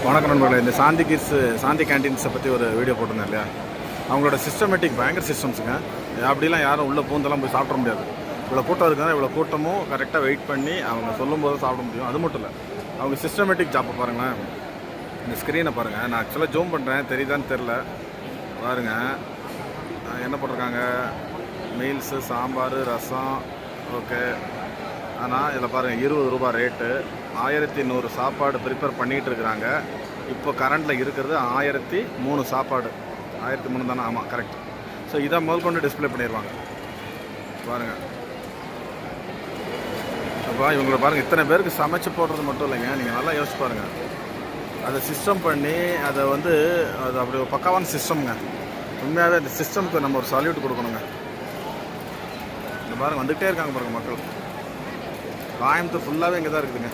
வணக்கம் நண்பர்களே. இந்த சாந்தி கேன்டீன்ஸை பற்றி ஒரு வீடியோ போட்டிருந்தேன் இல்லையா? அவங்களோட சிஸ்டமேட்டிக் பயங்கர சிஸ்டம்ஸுங்க. அப்படிலாம் யாரும் உள்ளே பூந்தெல்லாம் போய் சாப்பிட முடியாது. இவ்வளோ கூட்டம் இருக்குன்னா இவ்வளோ கூட்டமும் கரெக்டாக வெயிட் பண்ணி அவங்க சொல்லும்போது சாப்பிட முடியும். அது மட்டும் இல்லை, அவங்க சிஸ்டமேட்டிக் ஜாப்பை பாருங்களேன். இந்த ஸ்க்ரீனை பாருங்கள். நான் ஆக்சுவலாக ஜூம் பண்ணுறேன், தெரியுதான்னு தெரில. பாருங்கள் என்ன போட்டிருக்காங்க, மீல்ஸு, சாம்பார், ரசம், ஓகே. ஆனால் இதில் பாருங்கள் 20 ரூபா ரேட்டு. 1100 சாப்பாடு ப்ரிப்பேர் பண்ணிகிட்டு இருக்கிறாங்க. இப்போ கரண்டில் இருக்கிறது 1003 சாப்பாடு. 1003 தானே? ஆமாம், கரெக்ட். ஸோ இதை முதல் கொண்டு டிஸ்பிளே பண்ணிடுவாங்க பாருங்கள். அப்போ இவங்களை பாருங்கள், இத்தனை பேருக்கு சமைச்சு போடுறது மட்டும் இல்லைங்க, நீங்கள் நல்லா யோசிச்சு பாருங்கள். அதை சிஸ்டம் பண்ணி அதை அது அப்படி ஒரு பக்காவான சிஸ்டம்ங்க. உண்மையாகவே இந்த சிஸ்டம்க்கு நம்ம ஒரு சல்யூட் கொடுக்கணுங்க. இந்த பாருங்கள் வந்துகிட்டே இருக்காங்க பாருங்கள் மக்கள். கோயம்புத்தூர் ஃபுல்லாகவே இங்கே தான் இருக்குதுங்க.